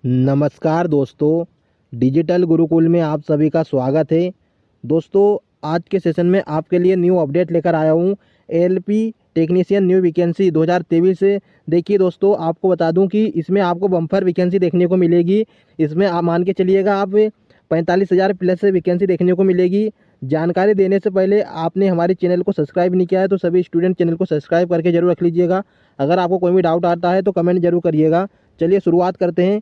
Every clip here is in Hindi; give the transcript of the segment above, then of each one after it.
नमस्कार दोस्तों, डिजिटल गुरुकुल में आप सभी का स्वागत है। दोस्तों, आज के सेशन में आपके लिए न्यू अपडेट लेकर आया हूँ। एएलपी टेक्नीशियन न्यू वैकेंसी 2023 से। देखिए दोस्तों, आपको बता दूं कि इसमें आपको बम्पर वैकेंसी देखने को मिलेगी। इसमें आप मान के चलिएगा, आप 45,000 प्लस से वैकेंसी देखने को मिलेगी। जानकारी देने से पहले आपने हमारे चैनल को सब्सक्राइब नहीं किया है तो सभी स्टूडेंट चैनल को सब्सक्राइब करके जरूर रख लीजिएगा। अगर आपको कोई भी डाउट आता है तो कमेंट जरूर करिएगा। चलिए शुरुआत करते हैं।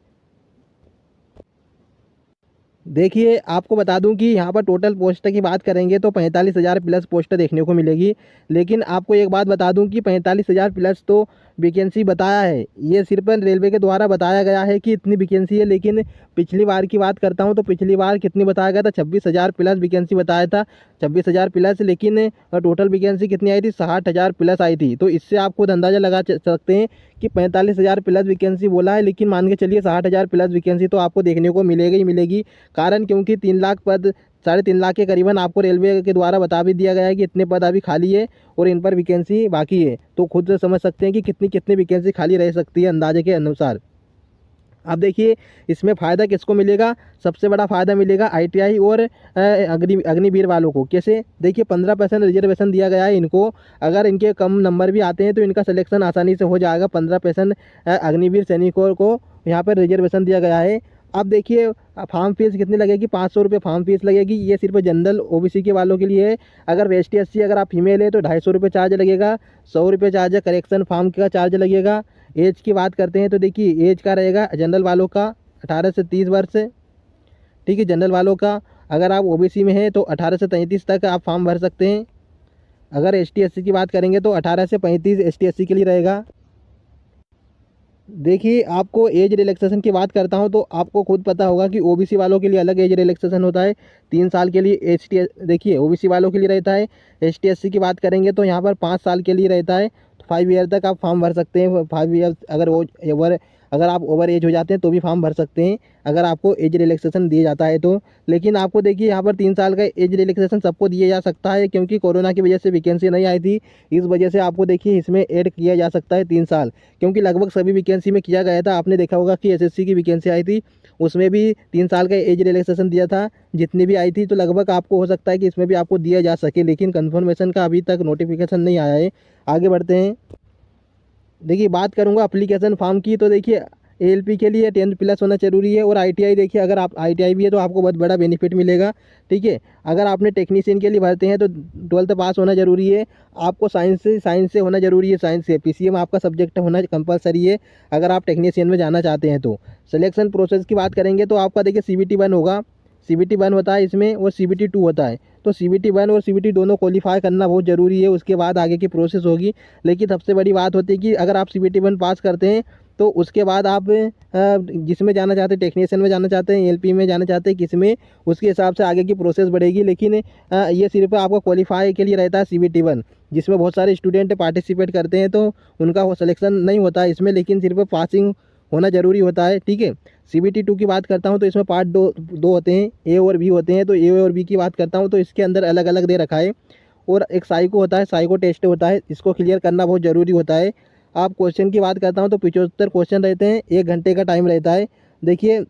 देखिए, आपको बता दूं कि यहाँ पर टोटल पोस्ट की बात करेंगे तो 45,000 प्लस पोस्ट देखने को मिलेगी। लेकिन आपको एक बात बता दूं कि 45,000 प्लस तो वैकेंसी बताया है, ये सिर्फ रेलवे के द्वारा बताया गया है कि इतनी वैकेंसी है। लेकिन पिछली बार की बात करता हूं तो पिछली बार कितनी बताया गया था, 26,000 प्लस वैकेंसी बताया था। 26,000 प्लस, लेकिन टोटल वैकेंसी कितनी आई थी, 60,000 प्लस आई थी। तो इससे आप खुद अंदाज़ा लगा सकते हैं कि 45,000 प्लस वैकेंसी बोला है, लेकिन मान के चलिए 60,000 प्लस वैकेंसी तो आपको देखने को मिलेगी ही मिलेगी। कारण क्योंकि 3 लाख पद, 3.5 लाख के करीबन आपको रेलवे के द्वारा बता भी दिया गया है कि इतने पद अभी खाली है और इन पर वैकेंसी बाकी है। तो खुद से समझ सकते हैं कि कितनी कितनी वैकेंसी खाली रह सकती है अंदाजे के अनुसार। अब देखिए, इसमें फ़ायदा किसको मिलेगा। सबसे बड़ा फ़ायदा मिलेगा आईटीआई और अग्निवीर वालों को। कैसे, देखिए 15% रिजर्वेशन दिया गया है इनको। अगर इनके कम नंबर भी आते हैं तो इनका सिलेक्शन आसानी से हो जाएगा। 15% अग्निवीर सैनिकों को यहाँ पर रिजर्वेशन दिया गया है। अब देखिए, फार्म फीस कितनी लगेगी, 500 रुपये फार्म फीस लगेगी। ये सिर्फ जनरल ओबीसी के वालों के लिए है। अगर एसटी एससी अगर आप फीमेल है तो 250 रुपये चार्ज लगेगा। 100 रुपये चार्ज करेक्शन फार्म का चार्ज लगेगा। एज की बात करते हैं तो देखिए, एज का रहेगा जनरल वालों का 18 से 30 वर्ष। ठीक है, जनरल वालों का। अगर आप ओबीसी में हैं तो 18 से 33 तक आप फॉर्म भर सकते हैं। अगर एसटी एससी की बात करेंगे तो 18 से 35 एसटी एससी के लिए रहेगा। देखिए, आपको एज रिलैक्सेशन की बात करता हूं तो आपको खुद पता होगा कि ओबीसी वालों के लिए अलग एज रिलैक्सेशन होता है, 3 साल के लिए। देखिए, ओबीसी वालों के लिए रहता है। एसटी एससी की बात करेंगे तो यहाँ पर 5 साल के लिए रहता है। 5 ईयर तक आप फॉर्म भर सकते हैं। 5 ईयर अगर आप ओवर एज हो जाते हैं तो भी फॉर्म भर सकते हैं, अगर आपको एज रिलैक्सेशन दिया जाता है तो। लेकिन आपको देखिए, यहाँ पर 3 साल का एज रिलैक्सेशन सबको दिया जा सकता है, क्योंकि कोरोना की वजह से वैकेंसी नहीं आई थी। इस वजह से आपको देखिए इसमें ऐड किया जा सकता है 3 साल, क्योंकि लगभग सभी वैकेंसी में किया गया था। आपने देखा होगा कि एसएससी की वैकेंसी आई थी, उसमें भी 3 साल का एज रिलैक्सेशन दिया था, जितनी भी आई थी। तो लगभग आपको हो सकता है कि इसमें भी आपको दिया जा सके, लेकिन कन्फर्मेशन का अभी तक नोटिफिकेशन नहीं आया है। आगे बढ़ते हैं। देखिए, बात करूंगा एप्लीकेशन फॉर्म की, तो देखिए एएलपी के लिए 10th प्लस होना जरूरी है। और आईटीआई, देखिए अगर आप आईटीआई भी है तो आपको बहुत बड़ा बेनिफिट मिलेगा। ठीक है, अगर आपने टेक्नीशियन के लिए भरते हैं तो 12th पास होना जरूरी है। आपको साइंस से होना जरूरी है। साइंस से पीसीएम आपका सब्जेक्ट होना कंपलसरी है, अगर आप टेक्नीशियन में जाना चाहते हैं तो। सिलेक्शन प्रोसेस की बात करेंगे तो आपका देखिए सीबीटी 1 होगा। सीबीटी 1 होता है इसमें, और सीबीटी 2 होता है। तो सीबीटी 1 और सीबीटी दोनों क्वालिफाई करना बहुत ज़रूरी है, उसके बाद आगे की प्रोसेस होगी। लेकिन सबसे बड़ी बात होती है कि अगर आप सीबीटी 1 पास करते हैं तो उसके बाद आप जिसमें जाना चाहते हैं, टेक्नीशियन में जाना चाहते हैं, एलपी में जाना चाहते हैं, किस में, उसके हिसाब से आगे की प्रोसेस बढ़ेगी। लेकिन ये सिर्फ आपको क्वालिफाई के लिए रहता है सीबीटी 1, जिसमें बहुत सारे स्टूडेंट पार्टिसिपेट करते हैं तो उनका वो सिलेक्शन नहीं होता है इसमें, लेकिन सिर्फ पासिंग होना ज़रूरी होता है। ठीक है, सीबीटी 2 की बात करता हूँ तो इसमें पार्ट दो होते हैं, ए और बी होते हैं। तो ए और बी की बात करता हूँ तो इसके अंदर अलग अलग दे रखा है। और एक साइको होता है, साइको टेस्ट होता है, इसको क्लियर करना बहुत ज़रूरी होता है। आप क्वेश्चन की बात करता हूँ तो 75 क्वेश्चन रहते हैं, 1 घंटे का टाइम रहता है। देखिए,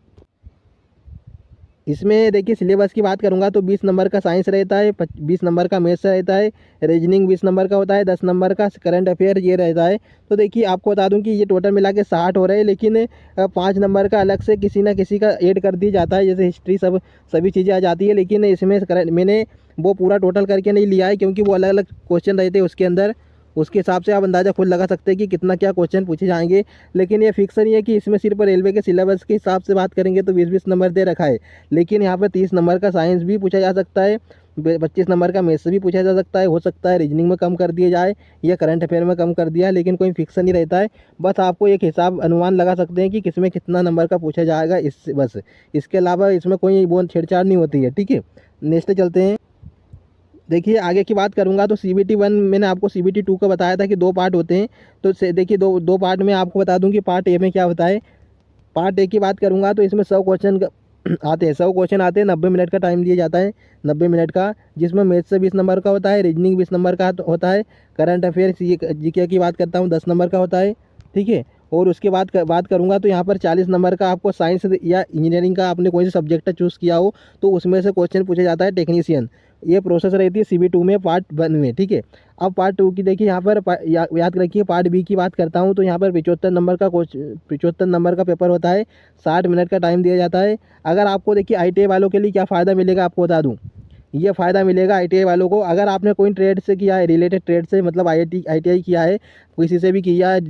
इसमें देखिए सिलेबस की बात करूंगा तो 20 नंबर का साइंस रहता है, 20 नंबर का मैथ्स रहता है, रीजनिंग 20 नंबर का होता है, 10 नंबर का करंट अफेयर ये रहता है। तो देखिए, आपको बता दूं कि ये टोटल मिला के 60 हो रहे हैं, लेकिन 5 नंबर का अलग से किसी ना किसी का ऐड कर दिया जाता है, जैसे हिस्ट्री, सभी चीज़ें आ जाती है। लेकिन इसमें मैंने वो पूरा टोटल करके नहीं लिया है, क्योंकि वो अलग अलग क्वेश्चन रहते हैं उसके अंदर। उसके हिसाब से आप अंदाज़ा खुद लगा सकते हैं कि कितना क्या क्वेश्चन पूछे जाएंगे। लेकिन ये फिक्स नहीं है कि इसमें सिर्फ रेलवे के सिलेबस के हिसाब से बात करेंगे तो 20-20 नंबर दे रखा है। लेकिन यहाँ पर 30 नंबर का साइंस भी पूछा जा सकता है, 25 नंबर का मैथ्स भी पूछा जा सकता है। हो सकता है रीजनिंग में कम कर दिया जाए या करंट अफेयर में कम कर दिया है, लेकिन कोई फिक्स नहीं रहता है। बस आपको एक हिसाब अनुमान लगा सकते हैं कि किसमें कितना नंबर का पूछा जाएगा, इससे बस। इसके अलावा इसमें कोई वो छेड़छाड़ नहीं होती है। ठीक है, नेक्स्ट चलते हैं। देखिए, आगे की बात करूंगा तो सीबीटी 1 मैंने आपको सीबीटी 2 का बताया था कि 2 पार्ट होते हैं। तो देखिए, दो पार्ट में आपको बता दूं कि पार्ट ए में क्या होता है। पार्ट ए की बात करूंगा तो इसमें 100 क्वेश्चन आते हैं। 100 क्वेश्चन आते हैं, 90 मिनट का टाइम दिया जाता है, 90 मिनट का, जिसमें मैथ्स से 20 नंबर का होता है, रीजनिंग 20 नंबर का होता है, करंट अफेयर जीके की बात करता हूँ 10 नंबर का होता है। ठीक है, और उसके बाद बात करूँगा तो यहाँ पर 40 नंबर का आपको साइंस या इंजीनियरिंग का आपने कोई सा सब्जेक्ट चूज़ किया हो तो उसमें से क्वेश्चन पूछा जाता है टेक्नीशियन। ये प्रोसेस रहती है CB2 में पार्ट 1 में, ठीक है। अब पार्ट 2 की देखिए यहाँ पर याद रखिए, पार्ट बी की बात करता हूँ तो यहाँ पर 75 नंबर का 75 नंबर का पेपर होता है, 60 मिनट का टाइम दिया जाता है। अगर आपको देखिए ITI वालों के लिए क्या फ़ायदा मिलेगा आपको बता दूँ, ये फ़ायदा मिलेगा ITI वालों को, अगर आपने कोई ट्रेड से किया है, रिलेटेड ट्रेड से, मतलब ITI किया है, किसी से भी किया है,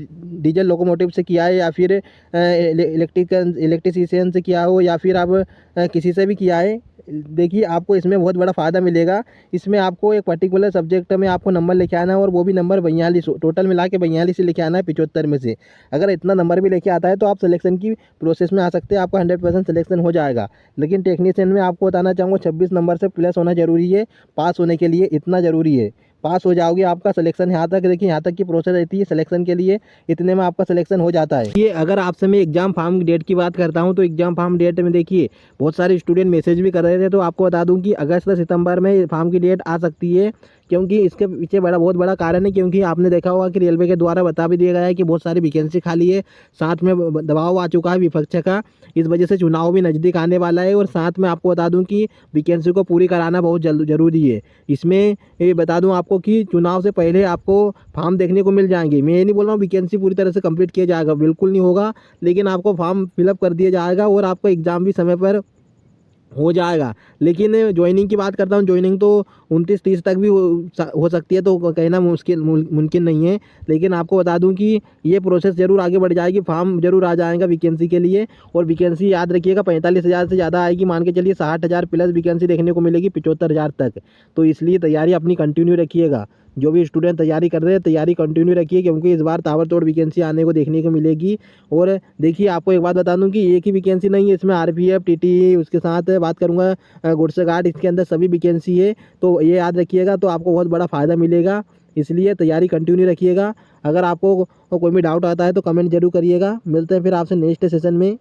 डीजल लोकोमोटिव से किया है या फिर इलेक्ट्रिशियन से किया हो या फिर आप किसी से भी किया है, देखिए आपको इसमें बहुत बड़ा फ़ायदा मिलेगा। इसमें आपको एक पर्टिकुलर सब्जेक्ट में आपको नंबर लेके आना है और वो भी नंबर 42, टोटल मिला के 42 ही लेके आना है 75 में से। अगर इतना नंबर भी लेके आता है तो आप सिलेक्शन की प्रोसेस में आ सकते हैं, आपका 100% सिलेक्शन हो जाएगा। लेकिन टेक्नीशियन में आपको बताना चाहूँगा 26 नंबर से प्लस होना ज़रूरी है, पास होने के लिए इतना ज़रूरी है। पास हो जाओगे आपका सिलेक्शन, यहाँ तक देखिए, यहाँ तक की प्रोसेस रहती है सिलेक्शन के लिए, इतने में आपका सिलेक्शन हो जाता है। ये अगर आपसे मैं एग्जाम फॉर्म डेट की बात करता हूँ तो एग्जाम फॉर्म डेट में देखिए बहुत सारे स्टूडेंट मैसेज भी कर रहे थे, तो आपको बता दूं कि अगस्त सितंबर में फॉर्म की डेट आ सकती है, क्योंकि इसके पीछे बहुत बड़ा कारण है। क्योंकि आपने देखा होगा कि रेलवे के द्वारा बता भी दिया गया है कि बहुत सारी वैकेंसी खाली है, साथ में दबाव आ चुका है विपक्ष का, इस वजह से चुनाव भी नज़दीक आने वाला है। और साथ में आपको बता दूं कि वैकेंसी को पूरी कराना बहुत ज़रूरी है। इसमें ये बता दूं आपको कि चुनाव से पहले आपको फॉर्म देखने को मिल जाएंगे। मैं ये नहीं बोल रहा हूँ वैकेंसी पूरी तरह से कंप्लीट किया जाएगा, बिल्कुल नहीं होगा, लेकिन आपको फॉर्म फिलअप कर दिया जाएगा और आपका एग्ज़ाम भी समय पर हो जाएगा। लेकिन ज्वाइनिंग की बात करता हूँ, ज्वाइनिंग तो 29-30 तक भी हो सकती है, तो कहना मुमकिन नहीं है। लेकिन आपको बता दूं कि ये प्रोसेस ज़रूर आगे बढ़ जाएगी, फॉर्म ज़रूर आ जाएगा वैकेंसी के लिए। और वैकेंसी याद रखिएगा 45,000 से ज़्यादा आएगी, मान के चलिए 60,000 प्लस वैकेंसी देखने को मिलेगी 75,000 तक। तो इसलिए तैयारी अपनी कंटिन्यू रखिएगा। जो भी स्टूडेंट तैयारी कर रहे हैं तैयारी कंटिन्यू रखिए, क्योंकि इस बार ताबड़तोड़ वैकेंसी आने को देखने को मिलेगी। और देखिए आपको एक बात बता दूं कि एक ही वैकेंसी नहीं है, इसमें RPF TTE, उसके साथ बात करूंगा गुड्स गार्ड, इसके अंदर सभी वैकेंसी है। तो ये याद रखिएगा, तो आपको बहुत बड़ा फ़ायदा मिलेगा, इसलिए तैयारी कंटिन्यू रखिएगा। अगर आपको कोई भी डाउट आता है तो कमेंट जरूर करिएगा। मिलते हैं फिर आपसे नेक्स्ट सेशन में।